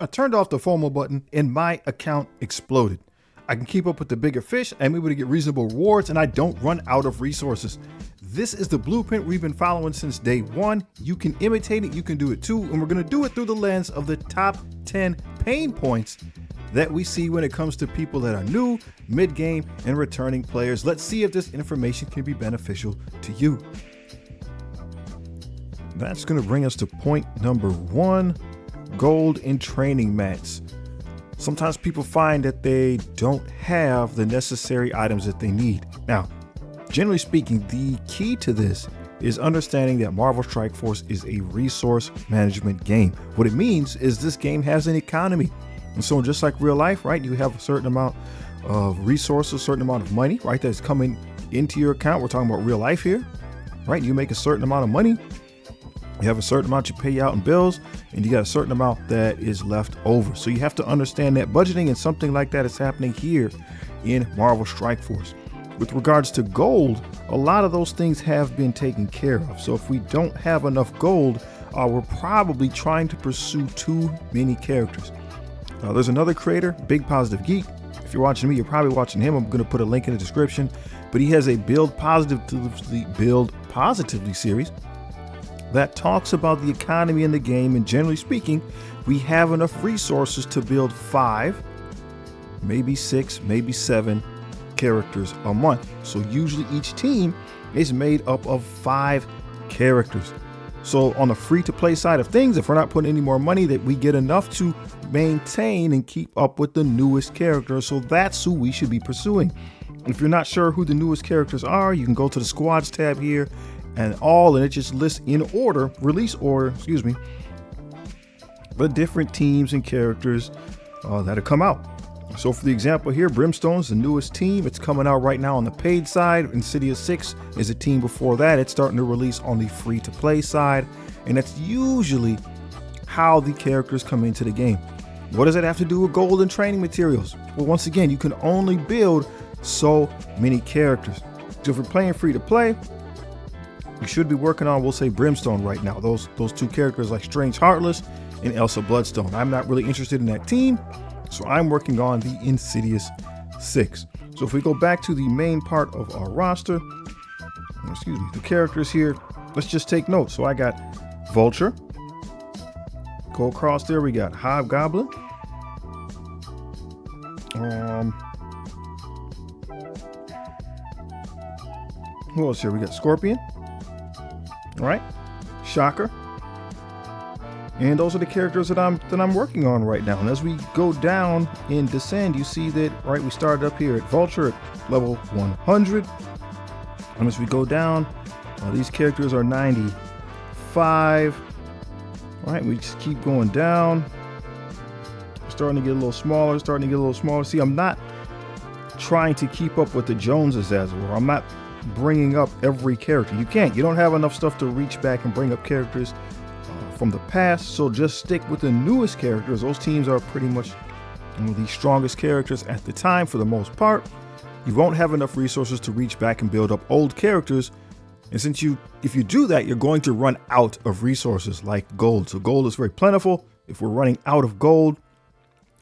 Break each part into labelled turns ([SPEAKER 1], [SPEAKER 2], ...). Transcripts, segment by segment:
[SPEAKER 1] I turned off the FOMO button and my account exploded. I can keep up with the bigger fish. I'm able to get reasonable rewards and I don't run out of resources. This is the blueprint we've been following since day one. You can imitate it, you can do it too, and we're gonna do it through the lens of the top 10 pain points that we see when it comes to people that are new, mid-game, and returning players. Let's see if this information can be beneficial to you. That's gonna bring us to point number 1, gold in training mats. Sometimes people find that they don't have the necessary items that they need. Now, generally speaking, the key to this is understanding that Marvel Strike Force is a resource management game. What it means is this game has an economy. And so just like real life, right, you have a certain amount of resources, a certain amount of money, right, that's coming into your account. We're talking about real life here, right? You make a certain amount of money, you have a certain amount you pay out in bills, and you got a certain amount that is left over. So you have to understand that budgeting and something like that is happening here in Marvel Strike Force. With regards to gold, a lot of those things have been taken care of. So if we don't have enough gold, we're probably trying to pursue too many characters. There's another creator, Big Positive Geek. If you're watching me, you're probably watching him. I'm going to put a link in the description, but he has a build positively series that talks about the economy in the game. And generally speaking, we have enough resources to build 5, maybe 6, maybe 7 characters a month. So usually each team is made up of 5 characters. So on the free to play side of things, if we're not putting any more money, that we get enough to maintain and keep up with the newest characters. So that's who we should be pursuing. If you're not sure who the newest characters are, you can go to the squads tab here and it just lists in order, release order, the different teams and characters that have come out. So for the example here, Brimstone's the newest team. It's coming out right now on the paid side. Insidious 6 is a team before that. It's starting to release on the free to play side. And that's usually how the characters come into the game. What does it have to do with gold and training materials? Well, once again, you can only build so many characters. So if you're playing free to play, you should be working on, we'll say, Brimstone right now. Those 2 characters like Strange Heartless and Elsa Bloodstone. I'm not really interested in that team, so I'm working on the Insidious 6. So if we go back to the main part of our roster, the characters here, let's just take notes. So I got Vulture. Go across there, we got Hobgoblin. Who else here? We got Scorpion. All right, Shocker. And those are the characters that I'm working on right now. And as we go down and descend, you see that, right, we started up here at Vulture at level 100. And as we go down, these characters are 95. All right, we just keep going down. Starting to get a little smaller, See, I'm not trying to keep up with the Joneses, as it were. I'm not bringing up every character. You can't. You don't have enough stuff to reach back and bring up characters from the past, so just stick with the newest characters. Those teams are pretty much the strongest characters at the time for the most part. You won't have enough resources to reach back and build up old characters, and if you do that, you're going to run out of resources like gold. So gold is very plentiful. If we're running out of gold,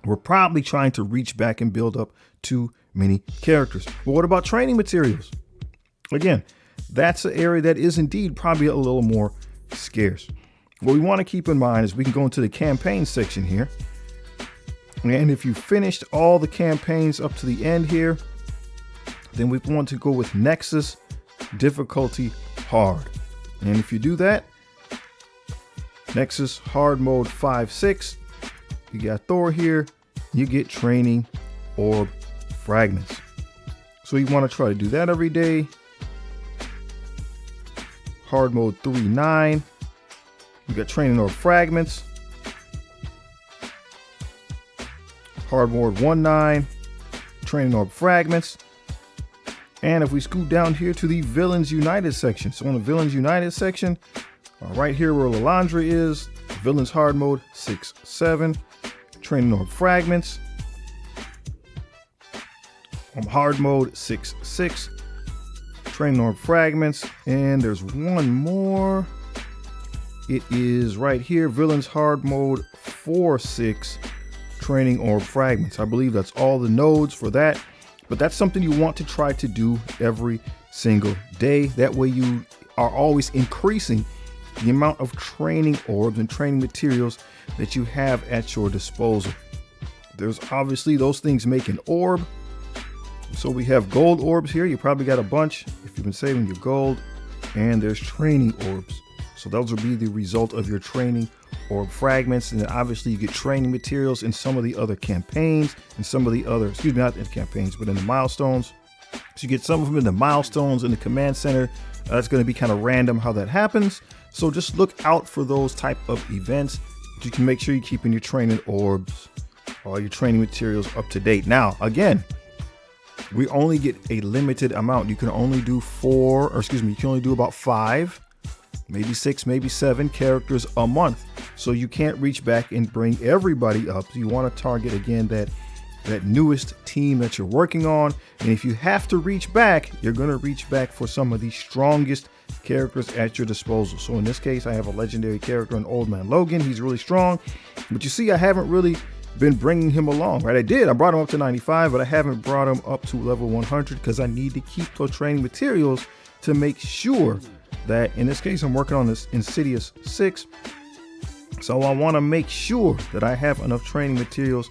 [SPEAKER 1] we're probably trying to reach back and build up too many characters. But what about training materials? Again, that's an area that is indeed probably a little more scarce. What we want to keep in mind is we can go into the campaign section here. And if you finished all the campaigns up to the end here, then we want to go with Nexus difficulty hard. And if you do that, Nexus hard mode 5-6, you got Thor here, you get training orb fragments. So you want to try to do that every day. Hard mode 3-9. You got training orb fragments. Hard mode 1-9. Training orb fragments. And if we scoot down here to the Villains United section. So on the Villains United section, right here where Lalandra is, Villains hard mode 6-7. Training orb fragments. Hard mode 6-6. Training orb fragments. And there's one more. It is right here, Villains hard mode 4-6. training orb fragments. I believe that's all the nodes for that, but that's something you want to try to do every single day. That way you are always increasing the amount of training orbs and training materials that you have at your disposal. There's obviously those things make an orb. So we have gold orbs here. You probably got a bunch if you've been saving your gold. And there's training orbs. So those will be the result of your training orb fragments. And then obviously you get training materials in some of the other campaigns and some of the other, excuse me, not in campaigns, but in the milestones. So you get some of them in the milestones in the command center. That's going to be kind of random how that happens. So just look out for those type of events. You can make sure you're keeping your training orbs, all your training materials up to date. Now, again, we only get a limited amount. You can only do you can only do about 5, maybe 6, maybe 7 characters a month. So you can't reach back and bring everybody up. So you want to target again that newest team that you're working on. And if you have to reach back, you're going to reach back for some of the strongest characters at your disposal. So in this case, I have a legendary character in Old Man Logan. He's really strong, but you see, I haven't really been bringing him along, right? I brought him up to 95, but I haven't brought him up to level 100 because I need to keep those training materials to make sure that, in this case, I'm working on this Insidious 6. So I want to make sure that I have enough training materials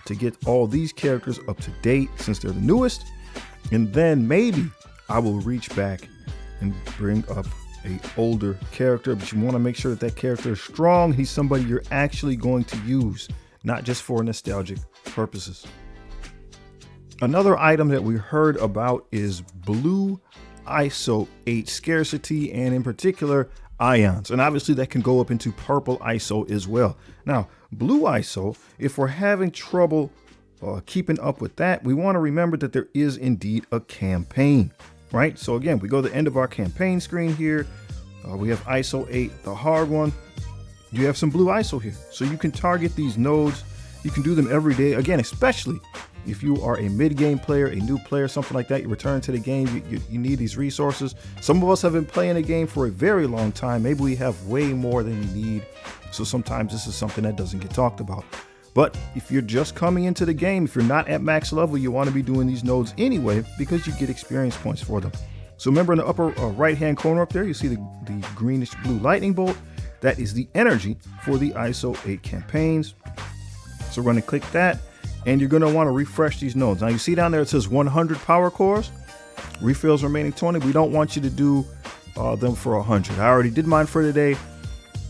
[SPEAKER 1] to get all these characters up to date since they're the newest. And then maybe I will reach back and bring up a older character, but you want to make sure that that character is strong. He's somebody you're actually going to use, not just for nostalgic purposes. Another item that we heard about is blue ISO 8 scarcity, and in particular ions. And obviously that can go up into purple ISO as well. Now, blue ISO, if we're having trouble keeping up with that, we want to remember that there is indeed a campaign, right? So again, we go to the end of our campaign screen here. We have ISO 8, the hard one. You have some blue ISO here. So you can target these nodes. You can do them every day. Again, especially if you are a mid-game player, a new player, something like that, you return to the game, you need these resources. Some of us have been playing the game for a very long time. Maybe we have way more than we need. So sometimes this is something that doesn't get talked about. But if you're just coming into the game, if you're not at max level, you want to be doing these nodes anyway because you get experience points for them. So remember in the upper right-hand corner up there, you see the greenish blue lightning bolt. That is the energy for the ISO 8 campaigns. So we're going to click that, and you're going to want to refresh these nodes. Now you see down there it says 100 power cores, refills remaining 20. We don't want you to do them for 100. I already did mine for today,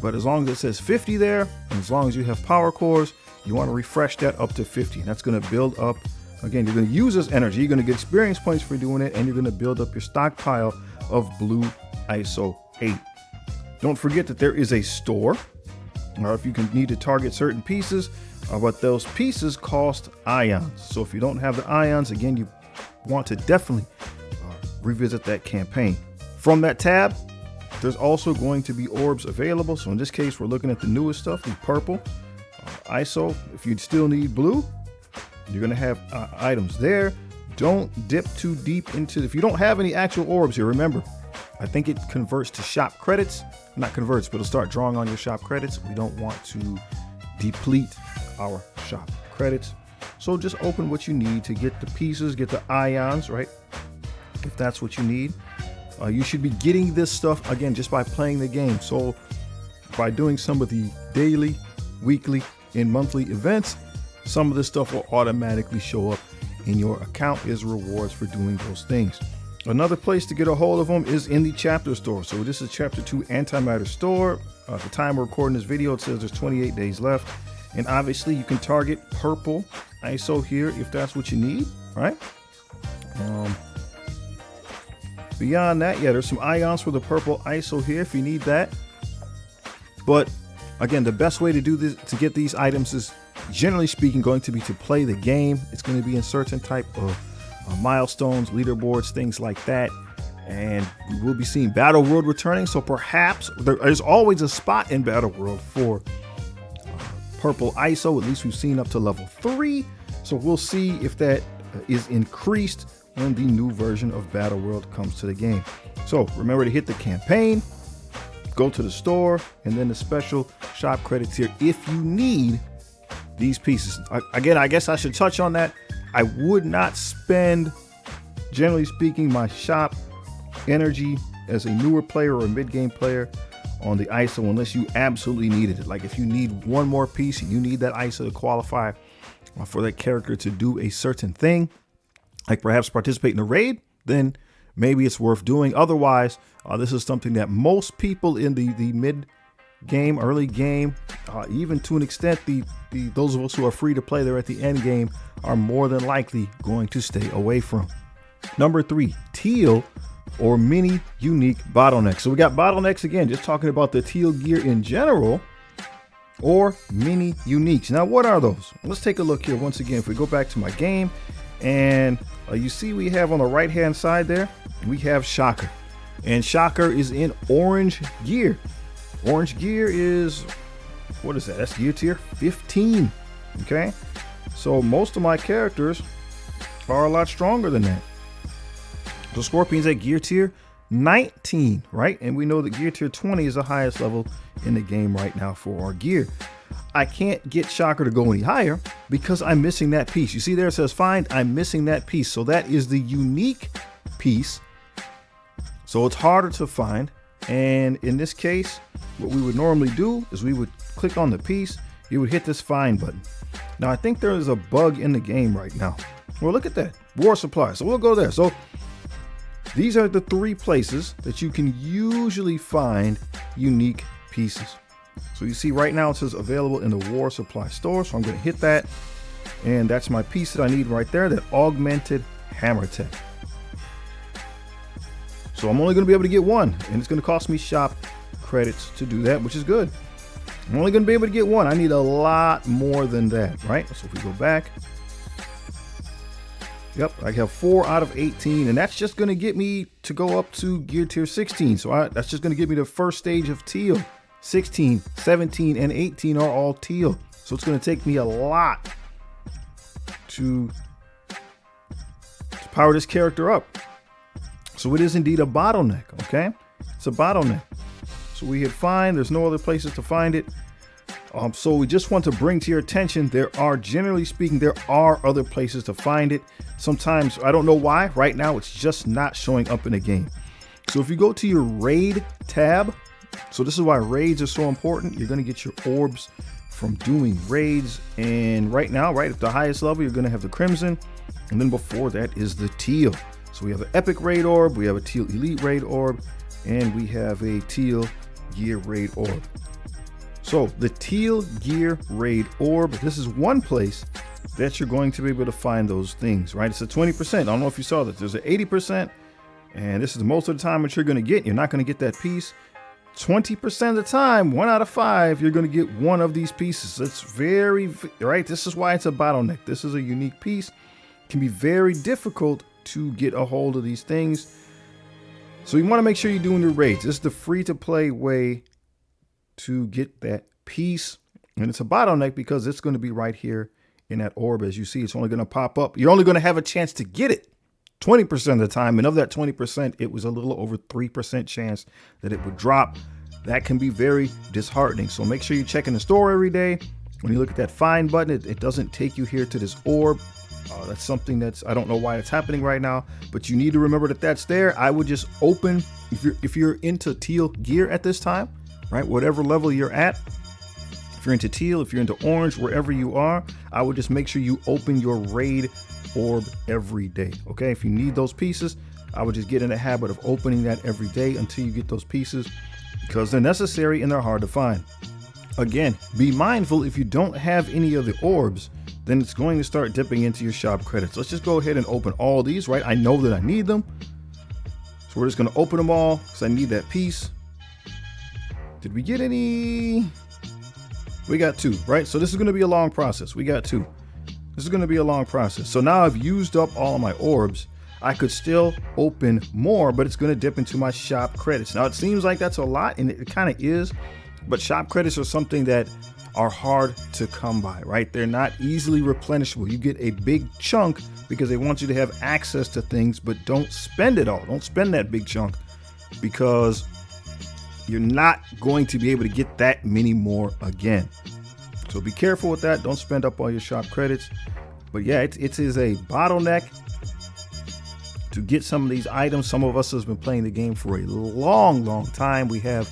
[SPEAKER 1] but as long as it says 50 there, and as long as you have power cores, you want to refresh that up to 50. And that's going to build up. Again, you're going to use this energy. You're going to get experience points for doing it, and you're going to build up your stockpile of blue ISO 8. Don't forget that there is a store, or if you need to target certain pieces, but those pieces cost ions. So if you don't have the ions, again, you want to definitely revisit that campaign. From that tab, there's also going to be orbs available. So in this case, we're looking at the newest stuff, the purple ISO. If you still need blue, you're going to have items there. Don't dip too deep into, if you don't have any actual orbs here, remember, I think it converts to shop credits. Not converts, but it'll start drawing on your shop credits. We don't want to deplete our shop credits. So just open what you need to get the pieces, get the ions, right? If that's what you need. You should be getting this stuff, again, just by playing the game. So by doing some of the daily, weekly, and monthly events, some of this stuff will automatically show up in your account as rewards for doing those things. Another place to get a hold of them is in the chapter store. So this is chapter 2 antimatter store. At the time we're recording this video, it says there's 28 days left. And obviously you can target purple ISO here if that's what you need, right? Beyond that, yeah, there's some ions for the purple ISO here if you need that. But again, the best way to do this, to get these items, is generally speaking going to be to play the game. It's going to be in certain type of milestones, leaderboards, things like that. And we will be seeing Battle World returning. So perhaps there's always a spot in Battle World for purple ISO. At least we've seen up to level 3. So we'll see if that is increased when the new version of Battle World comes to the game. So remember to hit the campaign, go to the store, and then the special shop credits here if you need these pieces. Again, I guess I should touch on that. I would not spend, generally speaking, my shop energy as a newer player or a mid-game player on the ISO unless you absolutely needed it. Like if you need one more piece and you need that ISO to qualify for that character to do a certain thing, like perhaps participate in a raid, then maybe it's worth doing. Otherwise, this is something that most people in the mid game, early game, even to an extent, those of us who are free to play there at the end game are more than likely going to stay away from. Number 3, teal or mini unique bottlenecks. So we got bottlenecks again, just talking about the teal gear in general, or mini uniques. Now, what are those? Let's take a look here once again. If we go back to my game, and you see we have on the right hand side there, we have Shocker, and Shocker is in orange gear. Orange gear is, what is that? That's gear tier 15. Okay, so most of my characters are a lot stronger than that. So Scorpion's at gear tier 19, right? And we know that gear tier 20 is the highest level in the game right now for our gear. I can't get Shocker to go any higher because I'm missing that piece. You see there it says find, I'm missing that piece. So that is the unique piece. So it's harder to find. And in this case, what we would normally do is we would click on the piece, you would hit this find button. Now I think there is a bug in the game right now. Well, look at that, war supply. So we'll go there. So these are the 3 places that you can usually find unique pieces. So you see right now it says available in the war supply store. So I'm going to hit that. And that's my piece that I need right there, that augmented hammer tech. So I'm only going to be able to get one, and it's going to cost me shop credits to do that, which is good. I'm only going to be able to get one. I need a lot more than that, right? So if we go back, yep, I have 4 out of 18, and that's just going to get me to go up to gear tier 16. So that's just going to give me the first stage of teal. 16, 17, and 18 are all teal. So it's going to take me a lot to power this character up. So it is indeed a bottleneck, okay? It's a bottleneck. So we hit find, there's no other places to find it. So we just want to bring to your attention, generally speaking, there are other places to find it. Sometimes, I don't know why, right now it's just not showing up in the game. So if you go to your raid tab, so this is why raids are so important. You're gonna get your orbs from doing raids. And right now, right at the highest level, you're gonna have the crimson. And then before that is the teal. So we have an epic raid orb, we have a teal elite raid orb, and we have a teal gear raid orb. So the teal gear raid orb, this is one place that you're going to be able to find those things, right? It's a 20%. I don't know if you saw that. There's an 80%, and this is most of the time what you're going to get. You're not going to get that piece. 20% of the time, 1 out of 5, you're going to get one of these pieces. It's very, right? This is why it's a bottleneck. This is a unique piece. It can be very difficult to get a hold of these things. So you want to make sure you're doing your raids. This is the free to play way to get that piece. And it's a bottleneck because it's going to be right here in that orb. As you see, it's only going to pop up. You're only going to have a chance to get it 20% of the time. And of that 20%, it was a little over 3% chance that it would drop. That can be very disheartening. So make sure you're checking the store every day. When you look at that find button, it doesn't take you here to this orb. That's something I don't know why it's happening right now, but you need to remember that that's there. I would just open, if you're into teal gear at this time, right? Whatever level you're at, if you're into teal, if you're into orange, wherever you are, I would just make sure you open your raid orb every day. Okay. If you need those pieces, I would just get in the habit of opening that every day until you get those pieces, because they're necessary and they're hard to find. Again, be mindful if you don't have any of the orbs, then it's going to start dipping into your shop credits. Let's just go ahead and open all these, right? I know that I need them. So we're just going to open them all because I need that piece. Did we get any? We got 2, right? So this is going to be a long process. We got 2. This is going to be a long process. So now I've used up all of my orbs. I could still open more, but it's going to dip into my shop credits. Now it seems like that's a lot, and it kind of is, but shop credits are something that are hard to come by, right? They're not easily replenishable. You get a big chunk because they want you to have access to things, but don't spend it all. Don't spend that big chunk because you're not going to be able to get that many more again. So be careful with that. Don't spend up all your shop credits. But yeah, it is a bottleneck to get some of these items. Some of us has been playing the game for a long time. We have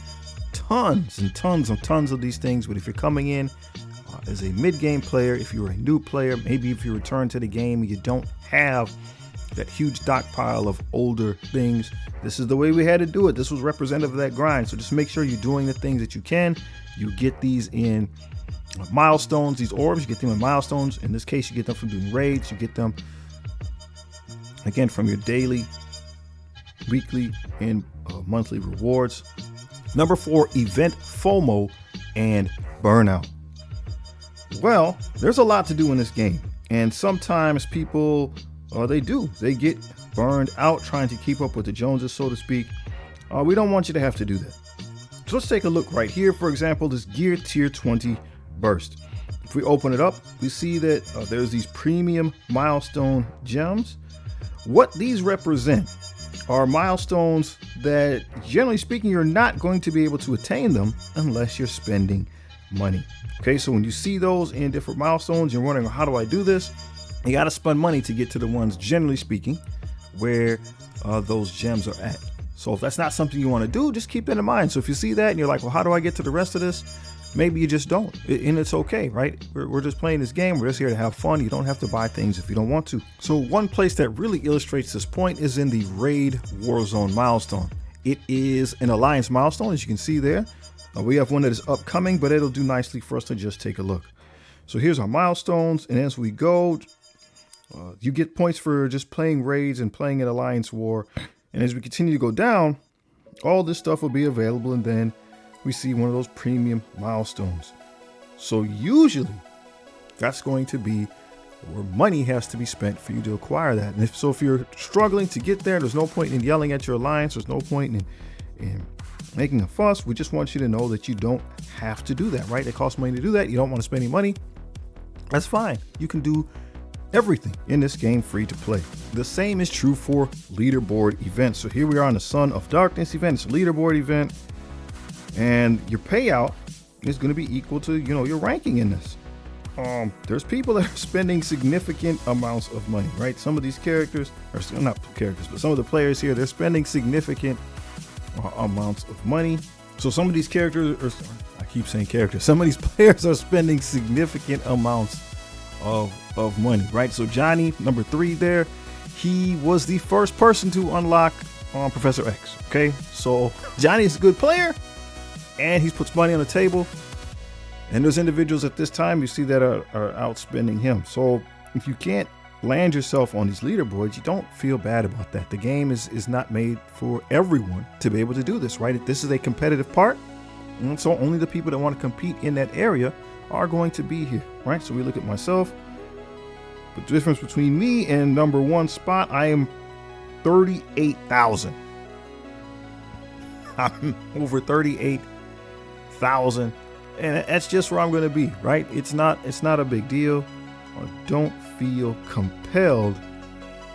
[SPEAKER 1] tons and tons of these things. But if you're coming in as a mid-game player, if you're a new player, maybe if you return to the game and you don't have that huge stockpile of older things, this is the way we had to do it. This was representative of that grind. So just make sure you're doing the things that you can. You get these in milestones, these orbs, you get them in milestones. In this case, you get them from doing raids. You get them again from your daily, weekly, and monthly rewards. Number 4, event FOMO and burnout. Well, there's a lot to do in this game, and sometimes people they get burned out trying to keep up with the Joneses, so to speak. We don't want you to have to do that. So let's take a look right here. For example, this gear tier 20 burst. If we open it up, we see that there's these premium milestone gems. What these represent are milestones that, generally speaking, you're not going to be able to attain them unless you're spending money. Okay, so when you see those in different milestones, you're wondering, how do I do this? You got to spend money to get to the ones, generally speaking, where those gems are at. So if that's not something you want to do, just keep that in mind. So if you see that and you're like, well, how do I get to the rest of this? Maybe you just don't, and it's okay, right? We're just playing this game. We're just here to have fun. You don't have to buy things if you don't want to. So one place that really illustrates this point is in the Raid Warzone milestone. It is an Alliance milestone, as you can see there. We have one that is upcoming, but it'll do nicely for us to just take a look. So here's our milestones, and as we go, you get points for just playing raids and playing an Alliance war. And as we continue to go down, all this stuff will be available, and then we see one of those premium milestones. So usually that's going to be where money has to be spent for you to acquire that. And if you're struggling to get there, there's no point in yelling at your Alliance. There's no point in making a fuss. We just want you to know that you don't have to do that, right? It costs money to do that. You don't want to spend any money. That's fine. You can do everything in this game free to play. The same is true for leaderboard events. So here we are on the Son of Darkness event. It's a leaderboard event, and your payout is going to be equal to, your ranking in this. There's people that are spending significant amounts of money, right? Some of these characters, or not characters, but some of the players here, they're spending significant amounts of money. So some of these characters, I keep saying characters, some of these players are spending significant amounts of money, right? So Johnny, number 3 there, he was the first person to unlock Professor X. Okay, so Johnny is a good player, and he puts money on the table. And there's individuals at this time you see that are outspending him. So if you can't land yourself on these leaderboards, you don't feel bad about that. The game is not made for everyone to be able to do this, right? This is a competitive part, and so only the people that want to compete in that area are going to be here, right? So we look at myself. The difference between me and number 1 spot, I am 38,000. I'm over 38,000, and that's just where I'm going to be, right? It's not a big deal. Don't feel compelled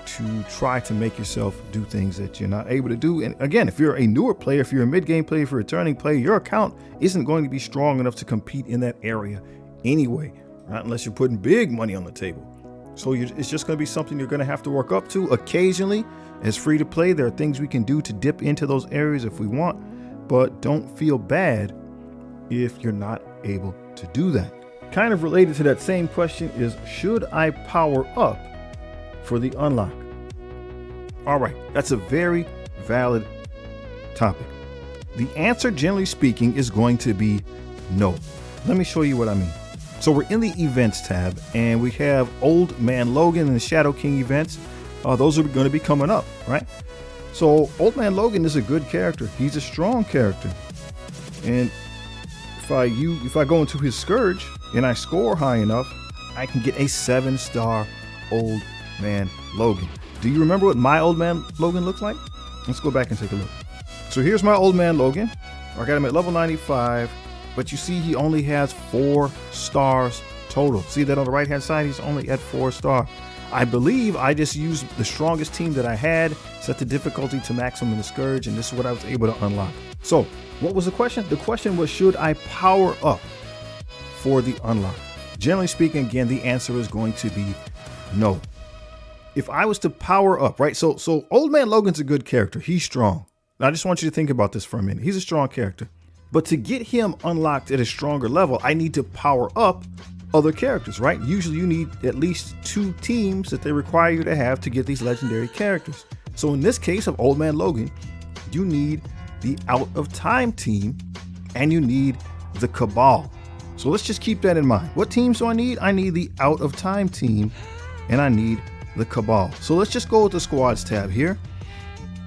[SPEAKER 1] to try to make yourself do things that you're not able to do. And again, if you're a newer player, if you're a mid-game player, if you're a returning player, your account isn't going to be strong enough to compete in that area anyway, right? Unless you're putting big money on the table. So it's just going to be something you're going to have to work up to. Occasionally, as free to play, there are things we can do to dip into those areas if we want, but don't feel bad if you're not able to do that. Kind of related to that same question is, should I power up for the unlock? All right, that's a very valid topic. The answer, generally speaking, is going to be no. Let me show you what I mean. So we're in the events tab, and we have Old Man Logan and the Shadow King events. Those are going to be coming up, right? So Old Man Logan is a good character. He's a strong character. And if I go into his Scourge and I score high enough, I can get a 7-star Old Man Logan. Do you remember what my Old Man Logan looks like? Let's go back and take a look. So here's my Old Man Logan. I got him at level 95, but you see he only has 4 stars total. See that on the right hand side? He's only at 4 star. I believe I just used the strongest team that I had, set the difficulty to maximum in the Scourge, and this is what I was able to unlock. So what was the question? The question was, should I power up for the unlock? Generally speaking, again, the answer is going to be no. If I was to power up, right? So Old Man Logan's a good character. He's strong. Now, I just want you to think about this for a minute. He's a strong character. But to get him unlocked at a stronger level, I need to power up other characters, right? Usually you need at least 2 teams that they require you to have to get these legendary characters. So in this case of Old Man Logan, you need the Out of Time team and you need the Cabal. So let's just keep that in mind. What teams do I need? I need the Out of Time team and I need the Cabal. So let's just go with the squads tab here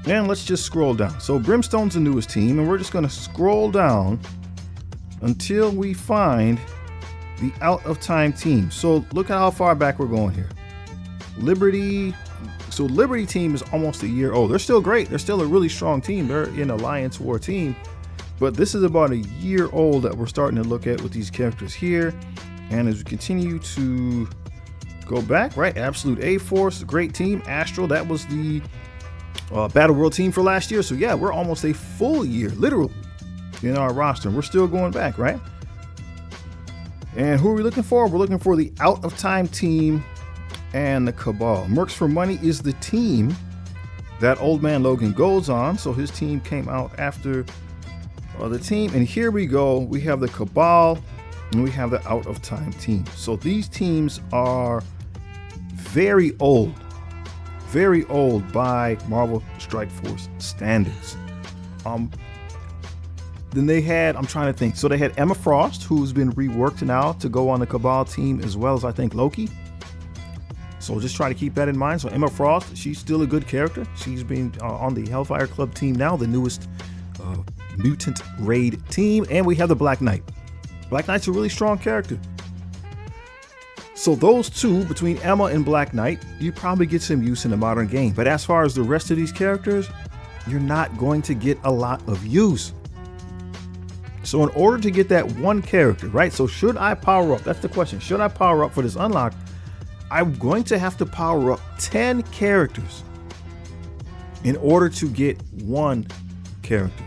[SPEAKER 1] and let's just scroll down. So Brimstone's the newest team and we're just going to scroll down until we find the Out of Time team. So look at how far back we're going here. Liberty. So Liberty team is almost a year old. They're still great. They're still a really strong team. They're an Alliance War team. But this is about a year old that we're starting to look at with these characters here. And as we continue to go back, right? Absolute A-Force, great team. Astral, that was the Battle World team for last year. So yeah, we're almost a full year, literally, in our roster. We're still going back, right? And who are we looking for? We're looking for the Out of Time team and the Cabal. Mercs for Money is the team that Old Man Logan goes on. So his team came out after the team. And here we go. We have the Cabal and we have the Out of Time team. So these teams are very old by Marvel Strike Force standards. Then they had, I'm trying to think. So they had Emma Frost, who's been reworked now to go on the Cabal team, as well as I think Loki. So just try to keep that in mind. So Emma Frost, she's still a good character. She's been on the Hellfire Club team now, the newest mutant raid team. And we have the Black Knight. Black Knight's a really strong character. So those two, between Emma and Black Knight, you probably get some use in the modern game. But as far as the rest of these characters, you're not going to get a lot of use. So in order to get that one character, right? So should I power up? That's the question. Should I power up for this unlock? I'm going to have to power up 10 characters in order to get one character.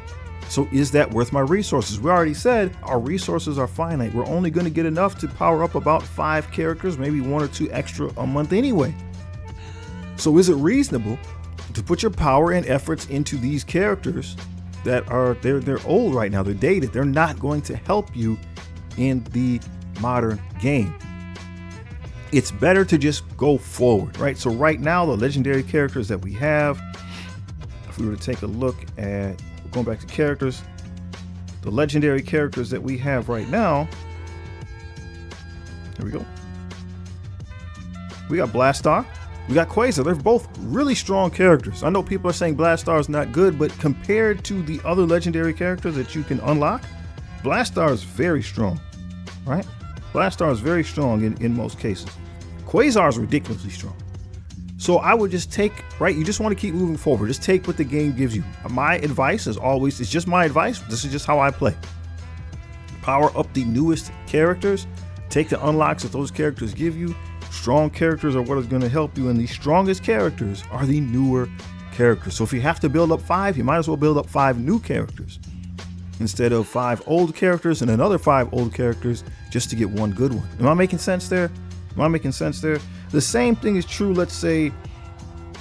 [SPEAKER 1] So is that worth my resources? We already said our resources are finite. We're only going to get enough to power up about 5 characters, maybe 1 or 2 extra a month anyway. So is it reasonable to put your power and efforts into these characters that are, they're old right now, they're dated, they're not going to help you in the modern game? It's better to just go forward, right? So right now, the legendary characters that we have, if we were to take a look at, going back to characters, the legendary characters that we have right now, here we go. We got Blastar, we got Quasar. They're both really strong characters. I know people are saying Blastar is not good, but compared to the other legendary characters that you can unlock, Blastar is very strong, right? Blastar is very strong in most cases. Quasar is ridiculously strong. So I would just take, right? You just want to keep moving forward. Just take what the game gives you. My advice is always, it's just my advice. This is just how I play. Power up the newest characters. Take the unlocks that those characters give you. Strong characters are what is going to help you, and the strongest characters are the newer characters. So if you have to build up 5, you might as well build up 5 new characters instead of 5 old characters and another 5 old characters just to get one good one. Am I making sense there? Am I making sense there? The same thing is true, let's say,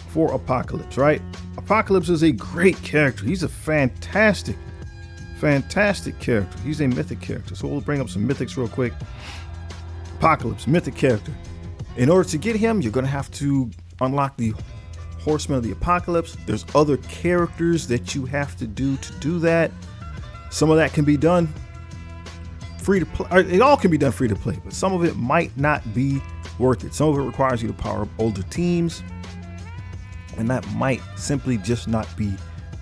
[SPEAKER 1] for Apocalypse, right? Apocalypse is a great character. He's a fantastic character. He's a mythic character. So we'll bring up some mythics real quick. Apocalypse, mythic character. In order to get him, you're going to have to unlock the Horsemen of the Apocalypse. There's other characters that you have to do that. Some of that can be done free to play. It all can be done free to play, but some of it might not be worth it. Some of it requires you to power up older teams, and that might simply just not be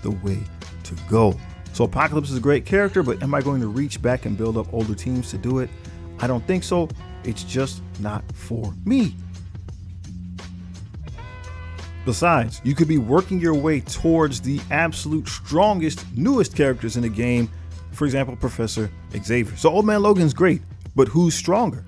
[SPEAKER 1] the way to go. So Apocalypse is a great character, but am I going to reach back and build up older teams to do it? I don't think so. It's just not for me. Besides, you could be working your way towards the absolute strongest, newest characters in the game. For example, Professor Xavier. So Old Man Logan's great, but who's stronger?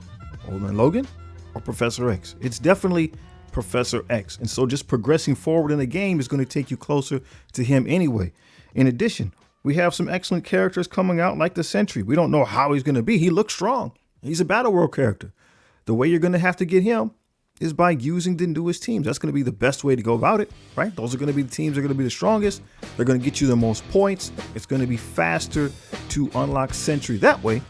[SPEAKER 1] Old Man Logan or Professor X? It's definitely Professor X. And so just progressing forward in the game is going to take you closer to him anyway. In addition, we have some excellent characters coming out like the Sentry. We don't know how he's going to be. He looks strong. He's a battle world character. The way you're going to have to get him is by using the newest teams. That's going to be the best way to go about it, right? Those are going to be the teams that are going to be the strongest. They're going to get you the most points. It's going to be faster to unlock Sentry that way,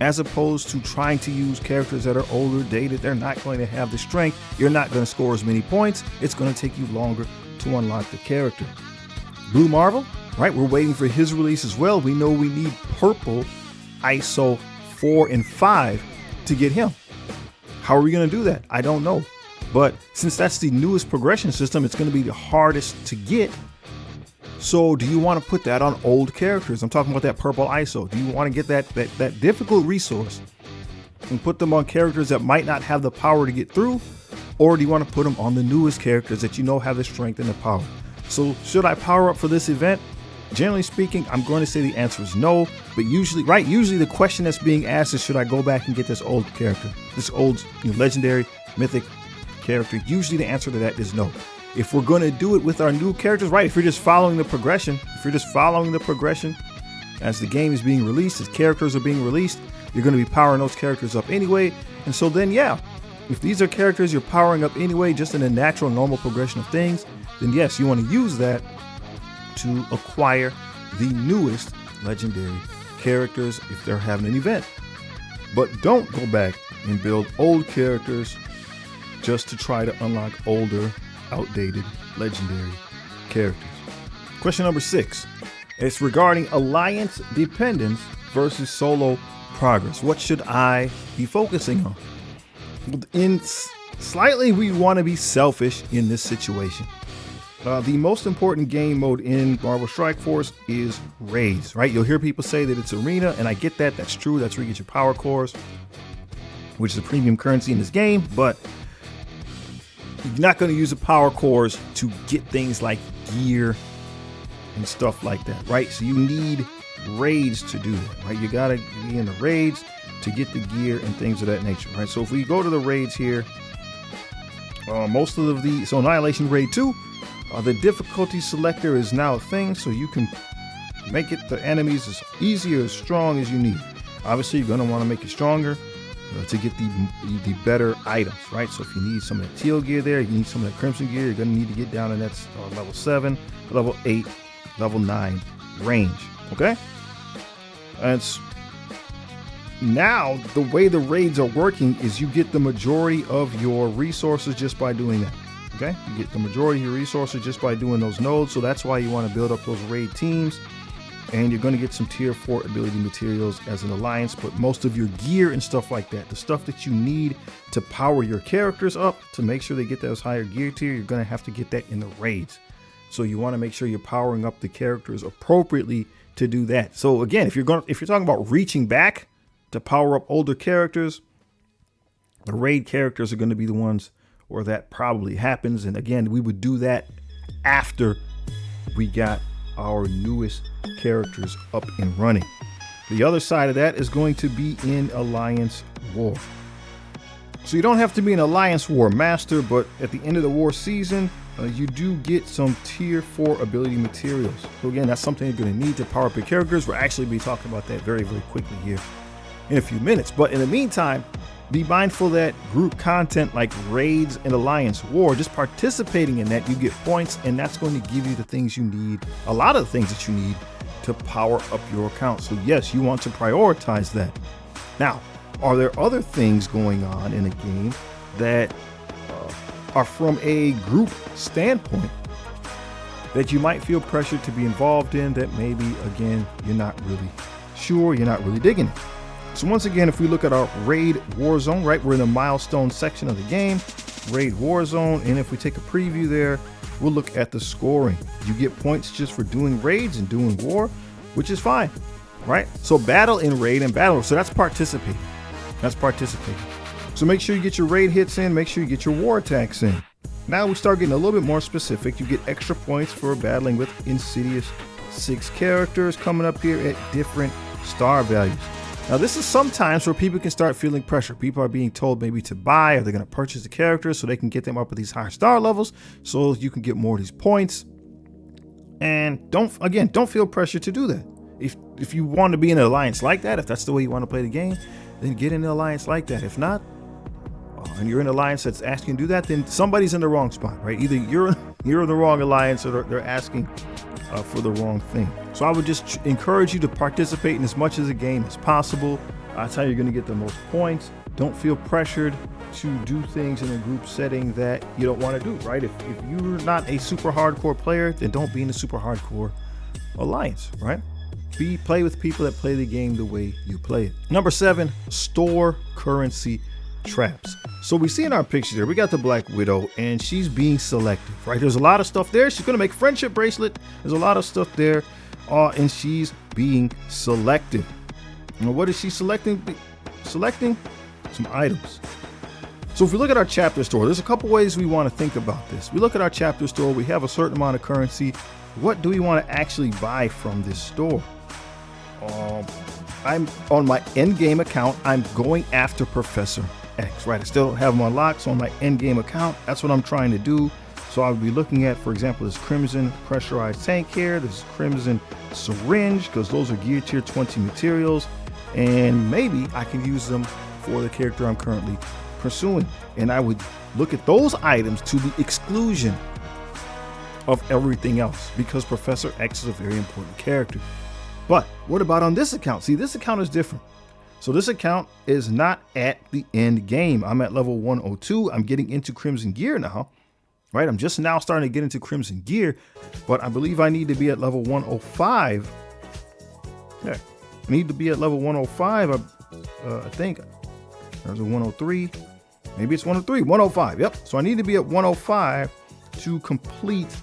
[SPEAKER 1] as opposed to trying to use characters that are older, dated. They're not going to have the strength. You're not going to score as many points. It's going to take you longer to unlock the character. Blue Marvel, right? We're waiting for his release as well. We know we need purple ISO 4 and 5 to get him. How are we going to do that? I don't know. But since that's the newest progression system, it's going to be the hardest to get. So do you want to put that on old characters? I'm talking about that purple ISO. Do you want to get that difficult resource and put them on characters that might not have the power to get through? Or do you want to put them on the newest characters that you know have the strength and the power? So should I power up for this event? Generally speaking, I'm going to say the answer is no, but usually the question that's being asked is, should I go back and get this old character, this old legendary mythic character? Usually the answer to that is no. If we're going to do it with our new characters, right, if you're just following the progression, as the game is being released, as characters are being released, you're going to be powering those characters up anyway. And so then, yeah, if these are characters you're powering up anyway, just in a natural, normal progression of things, then yes, you want to use that to acquire the newest legendary characters if they're having an event. But don't go back and build old characters just to try to unlock older, outdated legendary characters. Question number 6. It's regarding alliance dependence versus solo progress. What should I be focusing on? Slightly, we want to be selfish in this situation. The most important game mode in Marvel Strike Force is raids, right? You'll hear people say that it's arena, and I get that. That's true. That's where you get your power cores, which is a premium currency in this game. But you're not going to use the power cores to get things like gear and stuff like that, right? So you need raids to do that, right? You got to be in the raids to get the gear and things of that nature, right? So if we go to the raids here, so Annihilation Raid 2, the difficulty selector is now a thing, so you can make it the enemies as easy or as strong as you need. Obviously, you're going to want to make it stronger to get the better items, right? So if you need some of that teal gear there, you need some of that crimson gear, you're going to need to get down in that level 7, level 8, level 9 range, okay? And now the way the raids are working is you get the majority of your resources just by doing that. Okay, you get the majority of your resources just by doing those nodes. So that's why you want to build up those raid teams, and you're going to get some tier 4 ability materials as an alliance. But most of your gear and stuff like that, the stuff that you need to power your characters up to make sure they get those higher gear tier, you're going to have to get that in the raids. So you want to make sure you're powering up the characters appropriately to do that. So again, if you're talking about reaching back to power up older characters, the raid characters are going to be the ones where that probably happens. And again, we would do that after we got our newest characters up and running. The other side of that is going to be in Alliance War. So you don't have to be an Alliance War master, but at the end of the war season, you do get some tier 4 ability materials. So again, that's something you're going to need to power up your characters. We'll actually be talking about that very, very quickly here in a few minutes. But in the meantime, be mindful that group content like raids and Alliance War, just participating in that, you get points, and that's going to give you the things you need, a lot of the things that you need to power up your account. So yes, you want to prioritize that. Now, are there other things going on in a game that are from a group standpoint that you might feel pressured to be involved in that maybe, again, you're not really sure, you're not really digging it? So once again, if we look at our Raid Warzone, right, we're in the milestone section of the game, Raid Warzone, and if we take a preview there, we'll look at the scoring. You get points just for doing raids and doing war, which is fine, right? So battle in raid and battle, so that's participating. That's participating. So make sure you get your raid hits in, make sure you get your war attacks in. Now we start getting a little bit more specific. You get extra points for battling with Insidious 6 characters coming up here at different star values. Now this is sometimes where people can start feeling pressure. People are being told maybe to buy, or they're going to purchase the characters so they can get them up at these higher star levels so you can get more of these points. And don't feel pressure to do that. If you want to be in an alliance like that, if that's the way you want to play the game, then get in an alliance like that. If not, and you're in an alliance that's asking you to do that, then somebody's in the wrong spot, right? Either you're in the wrong alliance, or they're asking for the wrong thing. So I would just encourage you to participate in as much of the game as possible. That's how you're going to get the most points. Don't feel pressured to do things in a group setting that you don't want to do, right? If you're not a super hardcore player, then don't be in a super hardcore alliance, right? Play with people that play the game the way you play it. Number 7, store currency traps. So we see in our picture here, we got the Black Widow, and she's being selective, right? There's a lot of stuff there. She's gonna make friendship bracelet. There's a lot of stuff there, and she's being selective. Now, what is she selecting? Selecting some items. So if we look at our chapter store, there's a couple ways we want to think about this. We look at our chapter store, we have a certain amount of currency. What do we want to actually buy from this store? I'm on my end game account, I'm going after Professor X, right? I still don't have him unlocked, so on my end game account, that's what I'm trying to do. So I would be looking at, for example, this Crimson pressurized tank here, this Crimson syringe, because those are gear tier 20 materials, and maybe I can use them for the character I'm currently pursuing. And I would look at those items to the exclusion of everything else, because Professor X is a very important character. But what about on this account? See, this account is different. So this account is not at the end game. I'm at level 102. I'm getting into Crimson Gear now, right? I'm just now starting to get into Crimson Gear, but I believe I need to be at level 105. Yeah, I need to be at level 105. I think there's a 103. Maybe it's 103, 105. Yep. So I need to be at 105 to complete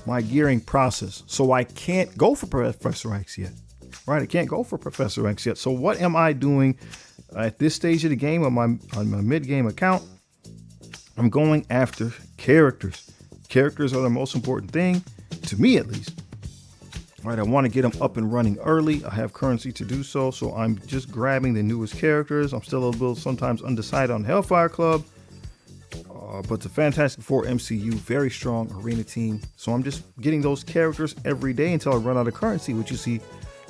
[SPEAKER 1] my gearing process. So I can't go for Professor X yet, right? I can't go for Professor X yet. So what am I doing at this stage of the game on my mid-game account? I'm going after characters. Characters are the most important thing, to me at least. Right, I want to get them up and running early. I have currency to do so, so I'm just grabbing the newest characters. I'm still a little sometimes undecided on Hellfire Club, but the Fantastic Four MCU, very strong arena team. So I'm just getting those characters every day until I run out of currency, which you see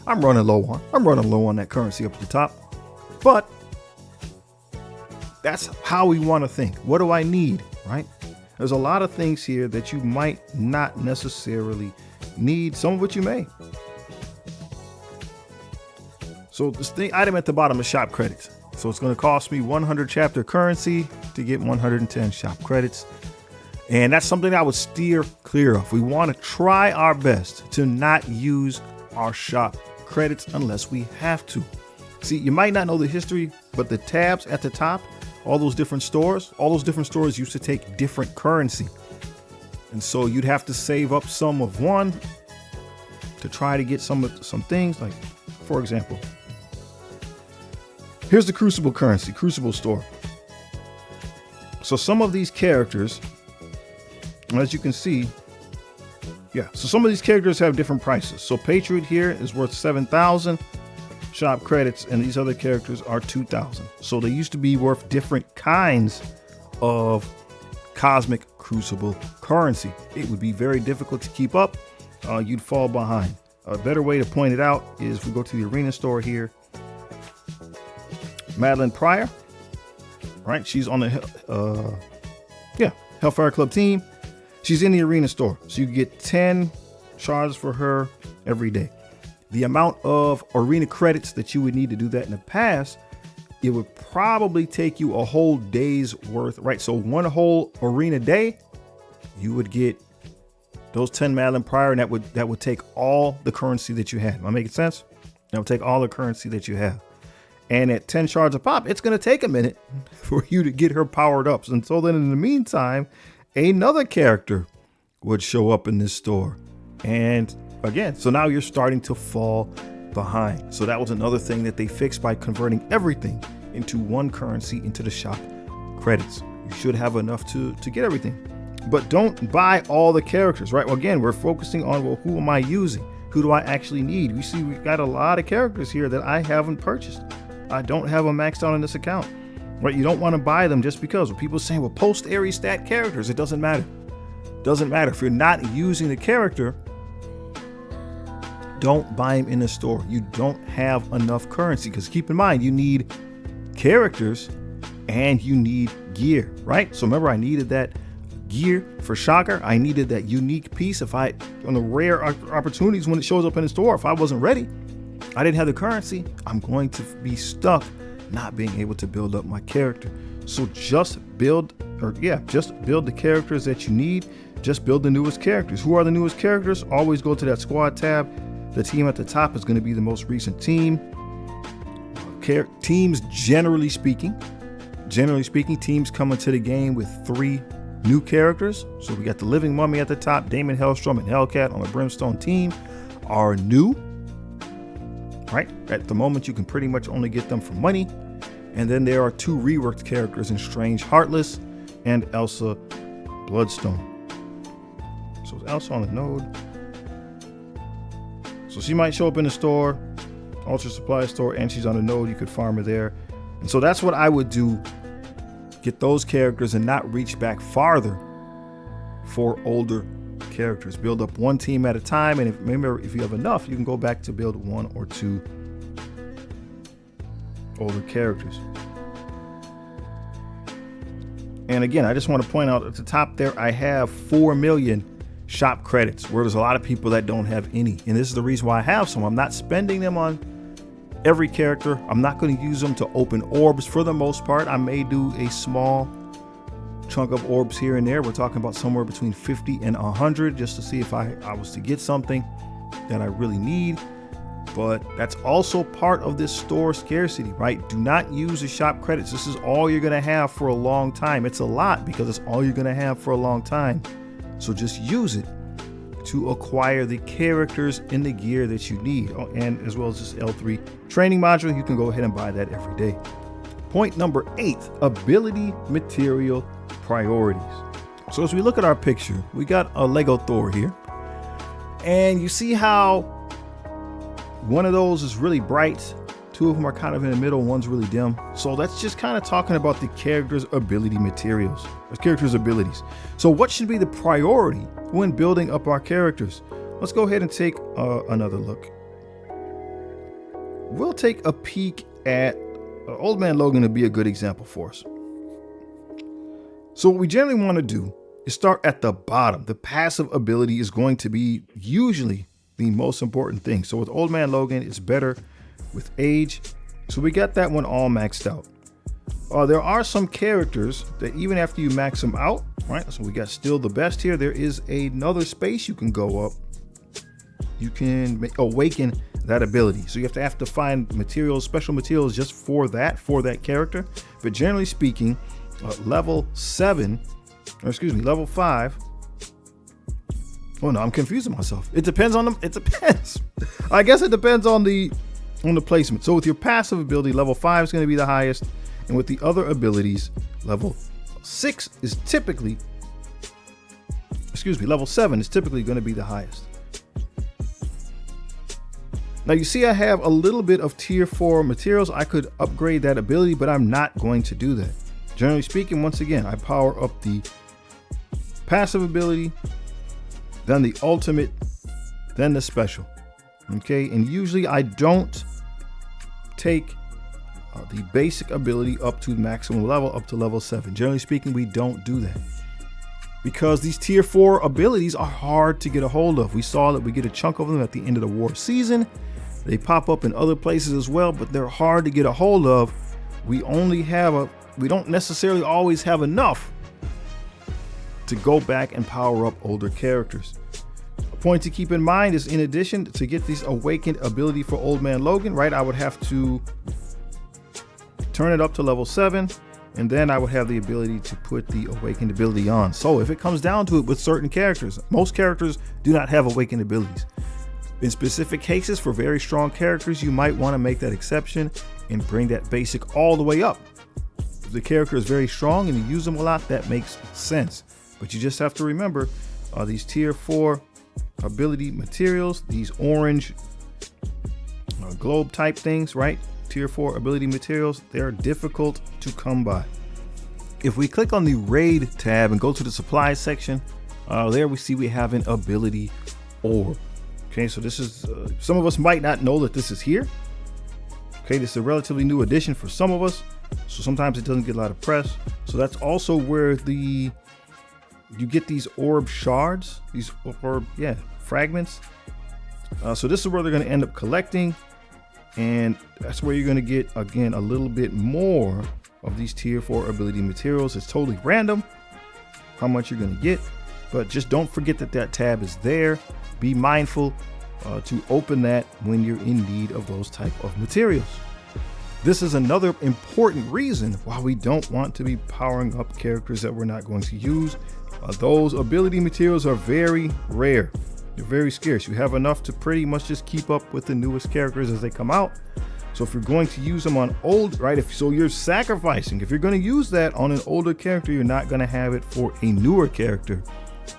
[SPEAKER 1] I'm running low on. I'm running low on that currency up at the top. But that's how we want to think. What do I need, right? There's a lot of things here that you might not necessarily need, some of which you may. So this item at the bottom is shop credits. So it's going to cost me 100 chapter currency to get 110 shop credits. And that's something I would steer clear of. We want to try our best to not use our shop credits unless we have to. See, you might not know the history, but the tabs at the top, all those different stores used to take different currency. And so you'd have to save up some of one to try to get some things. Like, for example, here's the Crucible currency, Crucible store. So some of these characters, as you can see, so some of these characters have different prices. So Patriot here is worth 7,000 shop credits, and these other characters are 2,000. So they used to be worth different kinds of Cosmic Crucible currency. It would be very difficult to keep up. You'd fall behind. A better way to point it out is if we go to the arena store here. Madeline Pryor, right? She's on the Hellfire Club team. She's in the arena store, so you get 10 shards for her every day. The amount of arena credits that you would need to do that in the past, it would probably take you a whole day's worth, right? So one whole arena day, you would get those 10 Madeline Pryor, and that would take all the currency that you had. Am I making sense? That would take all the currency that you have. And at 10 shards a pop, it's going to take a minute for you to get her powered up. And so then in the meantime, another character would show up in this store. And again, so now you're starting to fall behind. So that was another thing that they fixed by converting everything into one currency into the shop credits. You should have enough to get everything. But don't buy all the characters, right? Well, again, we're focusing on, well, who am I using? Who do I actually need? We see we've got a lot of characters here that I haven't purchased. I don't have them maxed out on this account, right? You don't want to buy them just because. When people saying, well, post Aries stat characters, it doesn't matter. Doesn't matter. If you're not using the character, don't buy them in the store. You don't have enough currency, because keep in mind, you need characters and you need gear, right? So remember, I needed that gear for Shocker. I needed that unique piece. On the rare opportunities when it shows up in the store, if I wasn't ready, I didn't have the currency, I'm going to be stuck not being able to build up my character. So just build the characters that you need. Just build the newest characters. Who are the newest characters? Always go to that squad tab. The team at the top is going to be the most recent team. Teams, generally speaking, teams come into the game with 3 new characters. So we got the Living Mummy at the top. Damon Hellstrom and Hellcat on the Brimstone team are new, right? At the moment, you can pretty much only get them for money. And then there are 2 reworked characters in Strange Heartless and Elsa Bloodstone. So it's Elsa on the node. So she might show up in the store, Ultra Supply store, and she's on the node. You could farm her there. And so that's what I would do. Get those characters and not reach back farther for older characters. Build up one team at a time. And if you have enough, you can go back to build 1 or 2 older characters. And again, I just want to point out at the top there, I have 4 million shop credits, where there's a lot of people that don't have any. And this is the reason why I have some. I'm not spending them on every character. I'm not going to use them to open orbs for the most part. I may do a small chunk of orbs here and there. We're talking about somewhere between 50 and 100 just to see if I was to get something that I really need. But that's also part of this store scarcity, right? Do not use the shop credits. This is all you're going to have for a long time. It's a lot because it's all you're going to have for a long time. So just use it to acquire the characters in the gear that you need. And as well as this L3 training module, you can go ahead and buy that every day. Point number 8, ability material priorities. So as we look at our picture, we got a Lego Thor here. And you see how one of those is really bright. 2 of them are kind of in the middle. One's really dim. So that's just kind of talking about the character's ability materials, or character's abilities. So what should be the priority when building up our characters? Let's go ahead and take another look. We'll take a peek at Old Man Logan to be a good example for us. So what we generally want to do is start at the bottom. The passive ability is going to be usually the most important thing. So with Old Man Logan, it's better with age. So we got that one all maxed out. There are some characters that even after you max them out, right? So we got still the best here. There is another space you can go up. You can awaken that ability. So you have to find materials, special materials just for that character. But generally speaking, level 5. Oh no, I'm confusing myself. It depends on them. It depends. I guess it depends on the placement. So with your passive ability, level 5 is going to be the highest. And with the other abilities, level 7 is typically going to be the highest. Now you see I have a little bit of tier 4 materials. I could upgrade that ability, but I'm not going to do that. Generally speaking, once again, I power up the passive ability, then the ultimate, then the special. Okay, and usually I don't take the basic ability up to maximum level, up to level 7. Generally speaking, we don't do that because these tier 4 abilities are hard to get a hold of. We saw that we get a chunk of them at the end of the war season. They pop up in other places as well, but they're hard to get a hold of. We don't necessarily always have enough to go back and power up older characters. A point to keep in mind is, in addition to get this awakened ability for Old Man Logan, right, I would have to turn it up to level 7, and then I would have the ability to put the awakened ability on. So if it comes down to it with certain characters, most characters do not have awakened abilities. In specific cases, for very strong characters, you might want to make that exception and bring that basic all the way up. If the character is very strong and you use them a lot, that makes sense. But you just have to remember these tier 4 ability materials, these orange globe type things, right? Tier 4 ability materials, they're difficult to come by. If we click on the raid tab and go to the supplies section, there we see we have an ability orb. Okay, so this is, some of us might not know that this is here. Okay, this is a relatively new addition for some of us, so sometimes it doesn't get a lot of press. So that's also where you get these orb shards, these orb, fragments. So this is where they're going to end up collecting, and that's where you're going to get, again, a little bit more of these tier 4 ability materials. It's totally random how much you're going to get, but just don't forget that that tab is there. Be mindful to open that when you're in need of those type of materials. This is another important reason why we don't want to be powering up characters that we're not going to use. Those ability materials are very rare. They're very scarce. You have enough to pretty much just keep up with the newest characters as they come out. So if you're going to use them on old, right? So you're sacrificing. If you're going to use that on an older character, you're not going to have it for a newer character.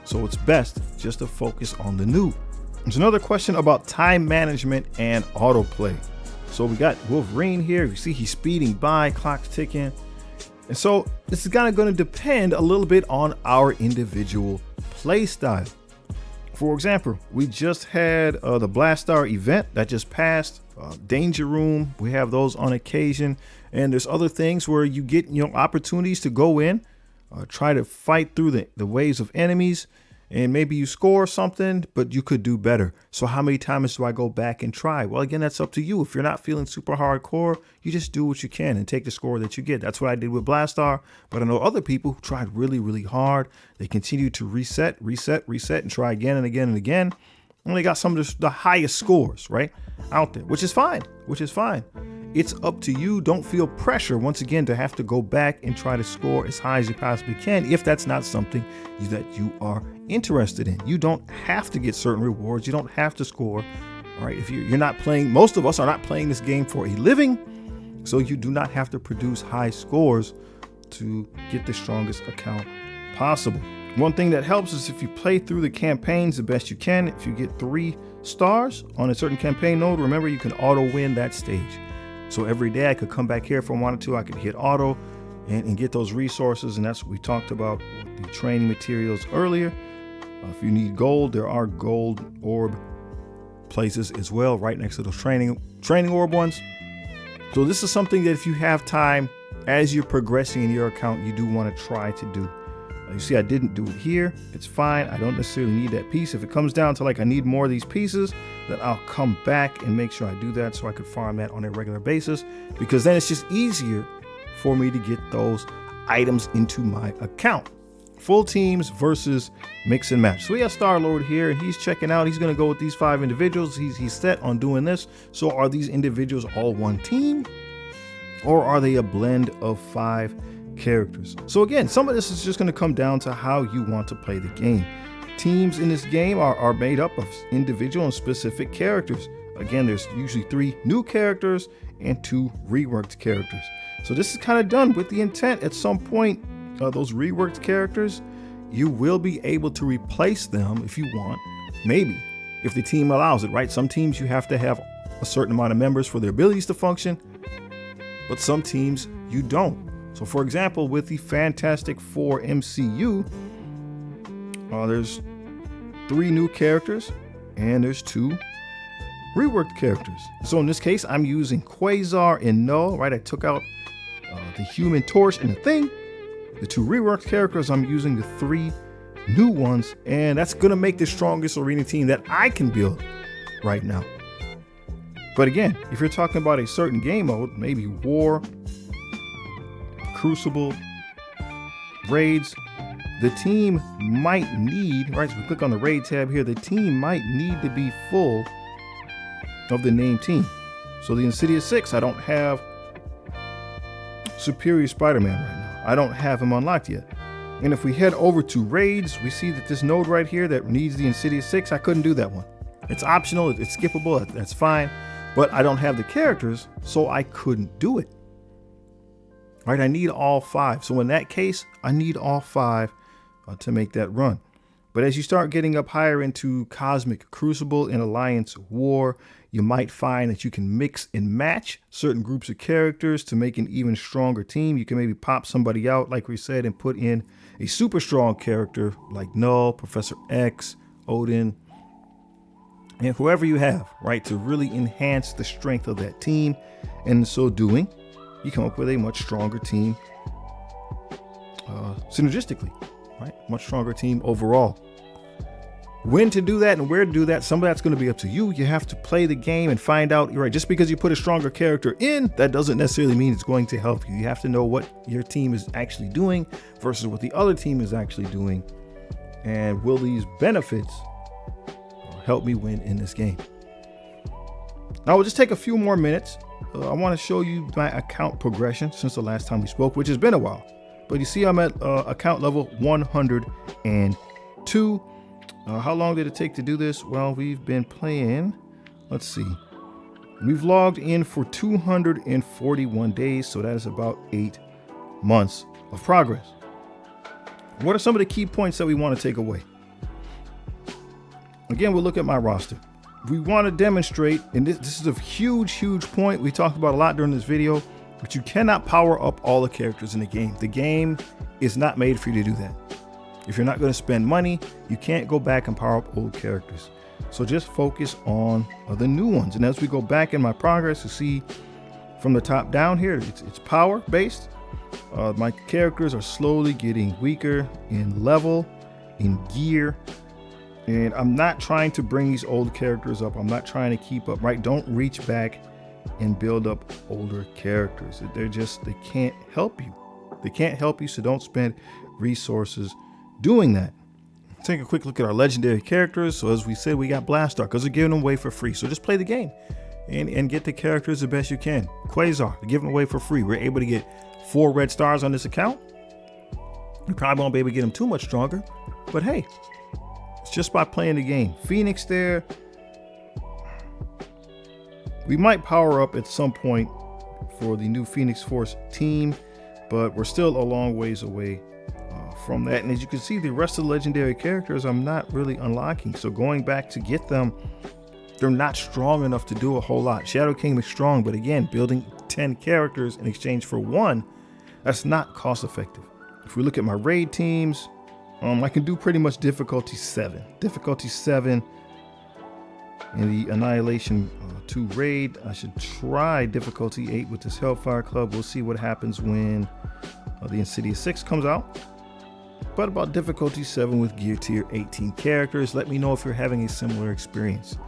[SPEAKER 1] So it's best just to focus on the new. There's another question about time management and autoplay. So we got Wolverine here. You see he's speeding by, clock's ticking. And so this is kind of going to depend a little bit on our individual play style. For example, we just had the Blastar event that just passed, Danger Room. We have those on occasion. And there's other things where you get, opportunities to go in, try to fight through the waves of enemies. And maybe you score something, but you could do better. So how many times do I go back and try? Well, again, that's up to you. If you're not feeling super hardcore, you just do what you can and take the score that you get. That's what I did with Blastar. But I know other people who tried really, really hard. They continue to reset, and try again and again and again. And they got some of the highest scores, right, out there, which is fine, It's up to you. Don't feel pressure, once again, to have to go back and try to score as high as you possibly can if that's not something that you are interested in. You don't have to get certain rewards. You don't have to score. All right. If you're not playing, most of us are not playing this game for a living. So you do not have to produce high scores to get the strongest account possible. One thing that helps is if you play through the campaigns the best you can. If you get 3 stars on a certain campaign node, remember you can auto win that stage. So every day I could come back here if I wanted to. I could hit auto and get those resources. And that's what we talked about with the training materials earlier. If you need gold, there are gold orb places as well, right next to those training orb ones. So this is something that if you have time as you're progressing in your account, you do want to try to do. You see, I didn't do it here. It's fine. I don't necessarily need that piece. If it comes down to like I need more of these pieces, then I'll come back and make sure I do that so I could farm that on a regular basis, because then it's just easier for me to get those items into my account. Full teams versus mix and match. So we have Star-Lord here and he's checking out. He's going to go with these 5 individuals. He's set on doing this. So are these individuals all one team, or are they a blend of 5 characters? So again, some of this is just going to come down to how you want to play the game. Teams in this game are made up of individual and specific characters. Again, there's usually 3 new characters and 2 reworked characters. So this is kind of done with the intent at some point. Those reworked characters, you will be able to replace them if you want, maybe, if the team allows it, right? Some teams you have to have a certain amount of members for their abilities to function, but some teams you don't. So for example, with the Fantastic Four MCU, there's 3 new characters and there's 2 reworked characters. So in this case, I'm using Quasar and Null, right? I took out the Human Torch and the Thing. The 2 reworked characters, I'm using the 3 new ones, and that's gonna make the strongest arena team that I can build right now. But again, if you're talking about a certain game mode, maybe War, Crucible, Raids, the team might need, right, so we click on the Raid tab here, the team might need to be full of the named team. So the Insidious 6, I don't have Superior Spider-Man right now. I don't have him unlocked yet. And if we head over to Raids, we see that this node right here that needs the Insidious 6, I couldn't do that one. It's optional, it's skippable, that's fine. But I don't have the characters, so I couldn't do it. Right, I need all 5. So in that case, I need all 5 to make that run. But as you start getting up higher into Cosmic Crucible and Alliance War, you might find that you can mix and match certain groups of characters to make an even stronger team. You can maybe pop somebody out, like we said, and put in a super strong character like Null, Professor X, Odin, and whoever you have, right, to really enhance the strength of that team. And in so doing, you come up with a much stronger team synergistically, right? Much stronger team overall. When to do that and where to do that, some of that's going to be up to you. You have to play the game and find out, right? Just because you put a stronger character in, that doesn't necessarily mean it's going to help you. You have to know what your team is actually doing versus what the other team is actually doing. And will these benefits help me win in this game? Now we'll just take a few more minutes. I want to show you my account progression since the last time we spoke, which has been a while. But you see I'm at account level 102. How long did it take to do this? Well, we've been playing, let's see. We've logged in for 241 days, so that is about 8 months of progress. What are some of the key points that we want to take away? Again, we'll look at my roster. We want to demonstrate, and this is a huge point we talked about a lot during this video, but you cannot power up all the characters in the game. The game is not made for you to do that. If you're not going to spend money, you can't go back and power up old characters. So just focus on the new ones. And as we go back in my progress, you see from the top down here, it's power based. My characters are slowly getting weaker in level, in gear. And I'm not trying to bring these old characters up. I'm not trying to keep up, right? Don't reach back and build up older characters. They can't help you. They can't help you, so don't spend resources doing that. Take a quick look at our legendary characters. So as we said, we got Blastar because they're giving them away for free. So just play the game and get the characters the best you can. Quasar, they're giving away for free. We're able to get 4 red stars on this account. We probably won't be able to get them too much stronger, but hey, it's just by playing the game. Phoenix there. We might power up at some point for the new Phoenix Force team, but we're still a long ways away from that. And as you can see, the rest of the legendary characters I'm not really unlocking. So going back to get them, they're not strong enough to do a whole lot. Shadow King is strong, but again, building 10 characters in exchange for 1, that's not cost effective. If we look at my raid teams, I can do pretty much difficulty 7. Difficulty 7 in the Annihilation 2 raid. I should try difficulty 8 with this Hellfire Club. We'll see what happens when the Insidious 6 comes out. But about difficulty 7 with gear tier 18 characters. Let me know if you're having a similar experience.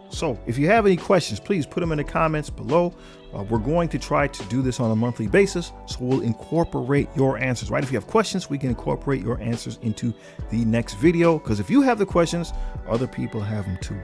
[SPEAKER 1] So if you have any questions, please put them in the comments below. We're going to try to do this on a monthly basis, so we'll incorporate your answers, right? If you have questions, we can incorporate your answers into the next video, because if you have the questions, other people have them too.